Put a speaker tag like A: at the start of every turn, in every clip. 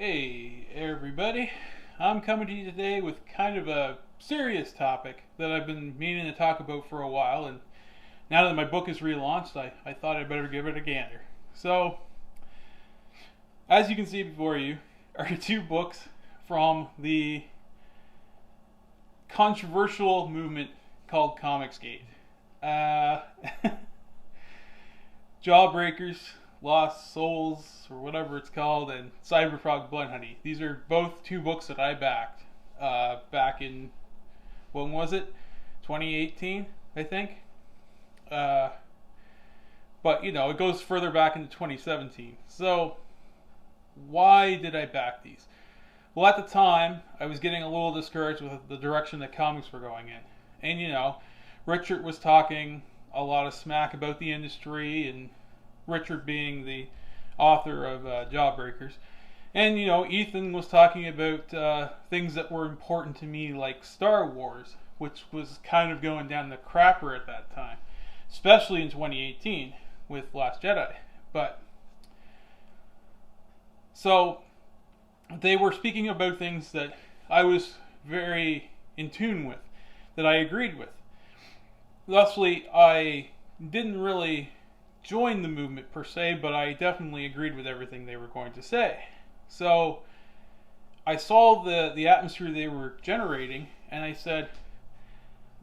A: Hey everybody, I'm coming to you today with kind of a serious topic that I've been meaning to talk about for a while, and now that my book is relaunched, I thought I'd better give it a gander. So, as you can see before you, are two books from the controversial movement called ComicsGate. Uh, Jawbreakers, Lost Souls, or whatever it's called, and Cyberfrog Blood Honey. These are both two books that I backed back in, when was it? 2018, I think. But, it goes further back into 2017. So, why did I back these? Well, at the time, I was getting a little discouraged with the direction that comics were going in. And, Richard was talking a lot of smack about the industry, and Richard being the author of Jawbreakers. And, Ethan was talking about things that were important to me, like Star Wars, which was kind of going down the crapper at that time, especially in 2018 with Last Jedi. So, they were speaking about things that I was very in tune with, that I agreed with. Thusly, I didn't really join the movement per se, but I definitely agreed with everything they were going to say. So I saw the atmosphere they were generating, and I said,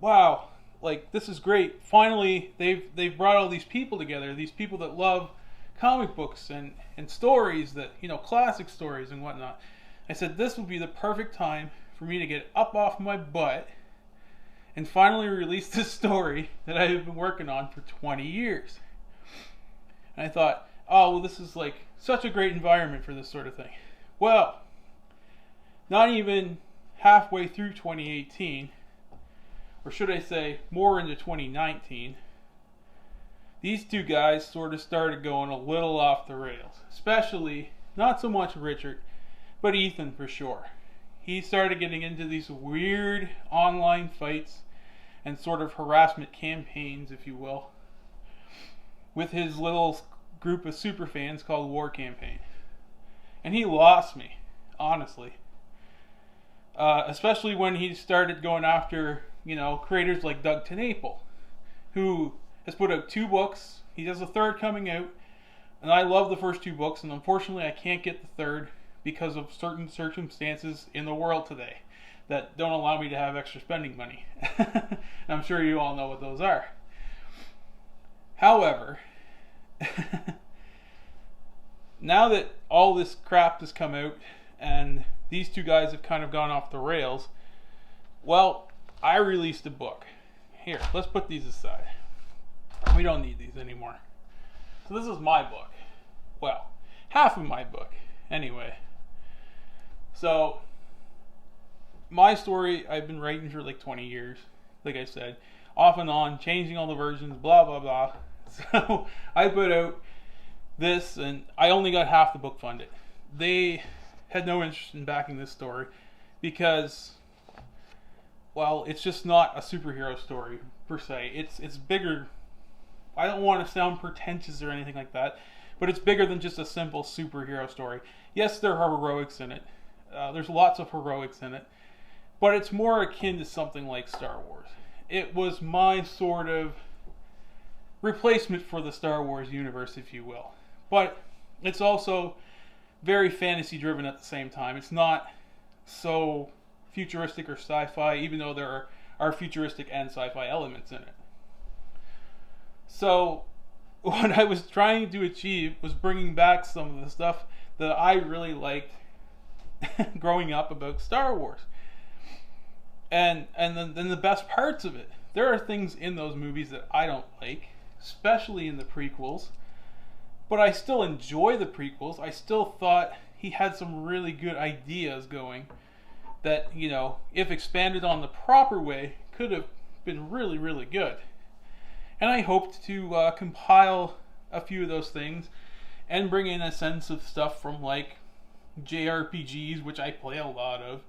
A: wow, this is great. Finally, they've brought all these people together, these people that love comic books and stories that, classic stories and whatnot. I said, this would be the perfect time for me to get up off my butt and finally release this story that I have been working on for 20 years. And I thought, oh, well, this is such a great environment for this sort of thing. Well, not even halfway through 2018, or should I say more into 2019, these two guys sort of started going a little off the rails. Especially, not so much Richard, but Ethan for sure. He started getting into these weird online fights and sort of harassment campaigns, if you will, with his little group of super fans called War Campaign. And he lost me, honestly. Especially when he started going after, creators like Doug TenNapel, who has put out 2 books. He has a third coming out, and I love the first 2 books, and unfortunately I can't get the third because of certain circumstances in the world today that don't allow me to have extra spending money. And I'm sure you all know what those are. However, now that all this crap has come out and these two guys have kind of gone off the rails, well, I released a book. Here, let's put these aside. We don't need these anymore. So this is my book. Well, half of my book, anyway. So, my story I've been writing for 20 years, like I said, off and on, changing all the versions, blah, blah, blah. So, I put out this, and I only got half the book funded. They had no interest in backing this story because, well, it's just not a superhero story, per se. It's bigger. I don't want to sound pretentious or anything like that, but it's bigger than just a simple superhero story. Yes, there are heroics in it. There's lots of heroics in it. But it's more akin to something like Star Wars. It was my sort of replacement for the Star Wars universe, if you will. But it's also very fantasy driven at the same time. It's not so futuristic or sci-fi, even though there are futuristic and sci-fi elements in it. So what I was trying to achieve was bringing back some of the stuff that I really liked growing up about Star Wars. And then the best parts of it, there are things in those movies that I don't like, especially in the prequels, but I still enjoy the prequels. I still thought he had some really good ideas going that, if expanded on the proper way, could have been really, really good. And I hoped to compile a few of those things and bring in a sense of stuff from JRPGs, which I play a lot of,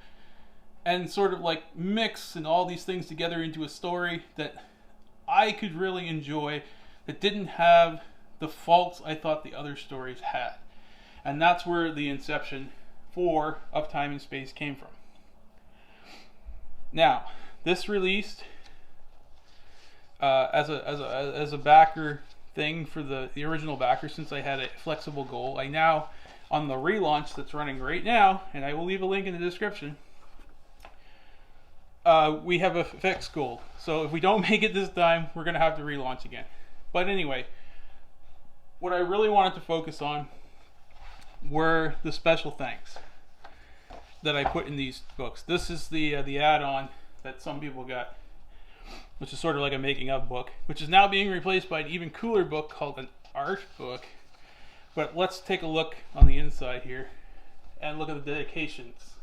A: and sort of mix and all these things together into a story that I could really enjoy, that didn't have the faults I thought the other stories had. And that's where the inception 4 of Time and Space came from. Now, this released as a backer thing for the original backer, since I had a flexible goal. I now, on the relaunch that's running right now, and I will leave a link in the description, we have a fixed goal. So if we don't make it this time, we're going to have to relaunch again. But anyway, what I really wanted to focus on were the special thanks that I put in these books. This is the add-on that some people got, which is sort of like a making of book, which is now being replaced by an even cooler book called an art book. But let's take a look on the inside here and look at the dedications.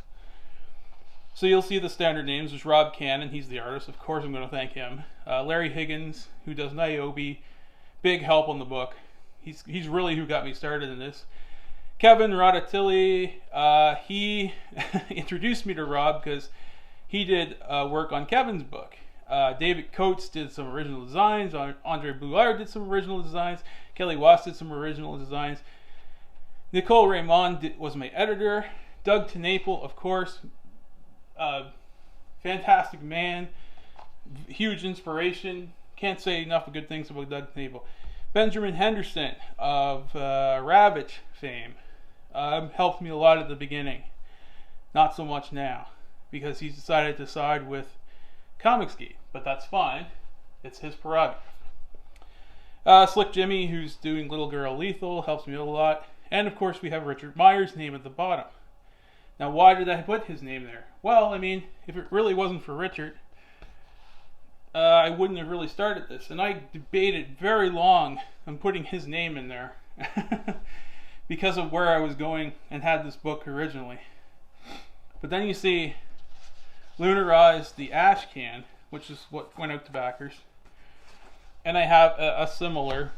A: So you'll see the standard names. There's Rob Cannon, he's the artist. Of course I'm going to thank him. Larry Higgins, who does Niobe, big help on the book. He's really who got me started in this. Kevin Rodatilli, he introduced me to Rob because he did work on Kevin's book. David Coates did some original designs. Andre Boulard did some original designs. Kelly Wass did some original designs. Nicole Raymond was my editor. Doug Tenaple, of course, fantastic man, huge inspiration. Can't say enough of good things about Doug Tenaple. Benjamin Henderson of Ravage fame helped me a lot at the beginning. Not so much now, because he's decided to side with ComicsGate, but that's fine. It's his prerogative. Slick Jimmy, who's doing Little Girl Lethal, helps me a lot. And of course we have Richard Meyer's name at the bottom. Now why did I put his name there? Well, I mean, if it really wasn't for Richard, I wouldn't have really started this. And I debated very long on putting his name in there because of where I was going and had this book originally. But then you see Lunar Eyes, the Ash Can, which is what went out to backers. And I have a similar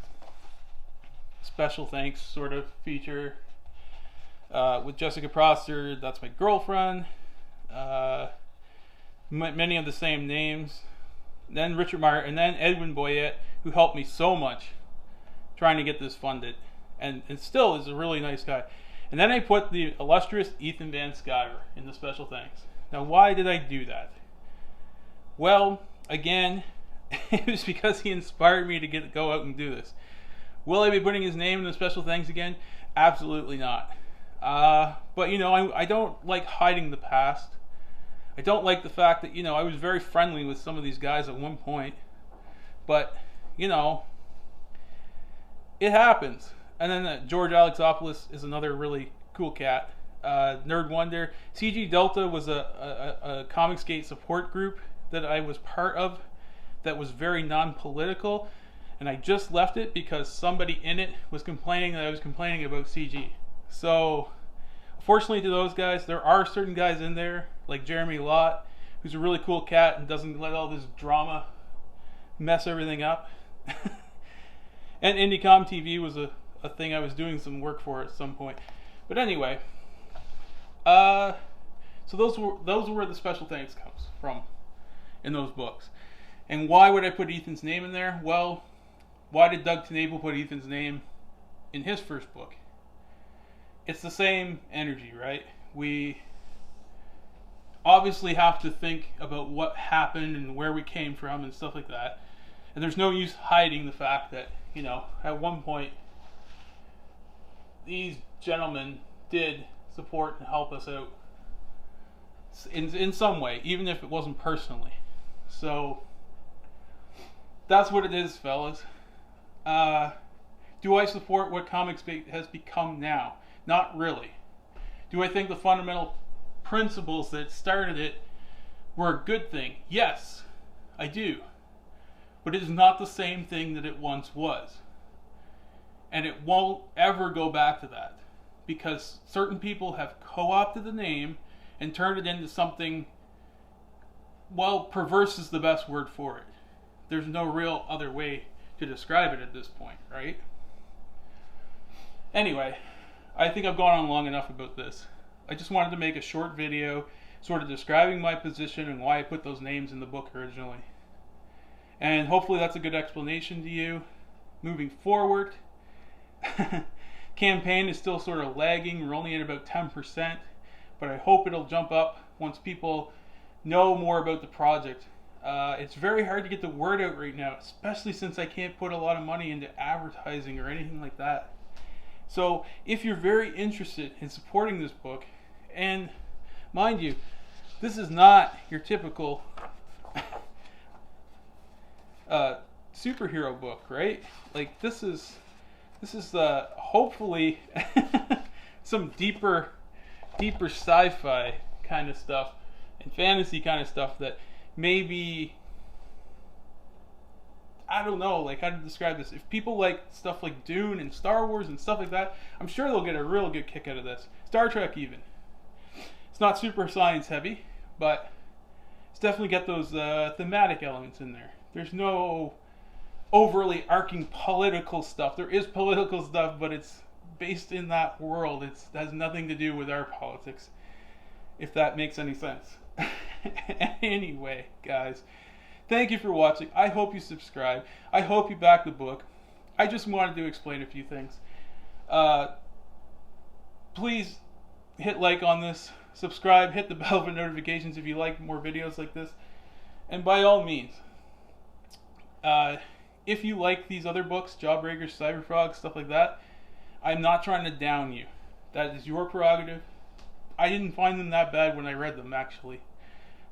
A: special thanks sort of feature with Jessica Prosser, that's my girlfriend. Many of the same names. Then Richard Meyer, and then Edwin Boyette, who helped me so much trying to get this funded, and still is a really nice guy. And then I put the illustrious Ethan Van Sciver in the special thanks. Now why did I do that? Well, again, it was because he inspired me to go out and do this. Will I be putting his name in the special thanks again? Absolutely not. But you know, I don't like hiding the past. I don't like the fact that, you know, I was very friendly with some of these guys at one point, but you know, it happens. And then George Alexopoulos is another really cool cat. Nerd Wonder. CG Delta was a ComicsGate support group that I was part of that was very non-political, and I just left it because somebody in it was complaining that I was complaining about CG. So fortunately to those guys, there are certain guys in there like Jeremy Lott, who's a really cool cat and doesn't let all this drama mess everything up. And Indicom TV was a thing I was doing some work for at some point. But anyway, so those were where the special thanks comes from in those books. And why would I put Ethan's name in there? Well, why did Doug Tenaple put Ethan's name in his first book? It's the same energy, right? We obviously have to think about what happened and where we came from and stuff like that. And there's no use hiding the fact that, you know, at one point these gentlemen did support and help us out in some way, even if it wasn't personally. So that's what it is, fellas. Do I support what ComicsGate has become now? Not really. Do I think the fundamental principles that started it were a good thing? Yes, I do. But it is not the same thing that it once was. And it won't ever go back to that. Because certain people have co-opted the name and turned it into something, well, perverse is the best word for it. There's no real other way to describe it at this point, right? Anyway, I think I've gone on long enough about this. I just wanted to make a short video sort of describing my position and why I put those names in the book originally. And hopefully that's a good explanation to you. Moving forward, campaign is still sort of lagging. We're only at about 10%. but I hope it'll jump up once people know more about the project. It's very hard to get the word out right now, especially since I can't put a lot of money into advertising or anything like that. So if you're very interested in supporting this book, and mind you, this is not your typical superhero book, right? Like this is hopefully some deeper sci-fi kind of stuff and fantasy kind of stuff that maybe, I don't know, like how to describe this. If people like stuff like Dune and Star Wars and stuff like that, I'm sure they'll get a real good kick out of this. Star Trek even. It's not super science heavy, but it's definitely got those thematic elements in there. There's no overly arcing political stuff. There is political stuff, but it's based in that world. It has nothing to do with our politics, if that makes any sense. Anyway, guys, thank you for watching. I hope you subscribe. I hope you back the book. I just wanted to explain a few things. Please hit like on this, subscribe, hit the bell for notifications if you like more videos like this, and by all means, if you like these other books, Jawbreakers, Cyberfrog, stuff like that, I'm not trying to down you. That is your prerogative. I didn't find them that bad when I read them, actually.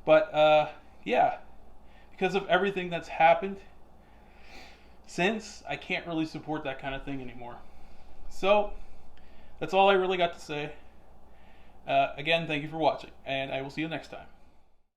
A: But, yeah, because of everything that's happened since, I can't really support that kind of thing anymore. So, that's all I really got to say. Again, thank you for watching, and I will see you next time.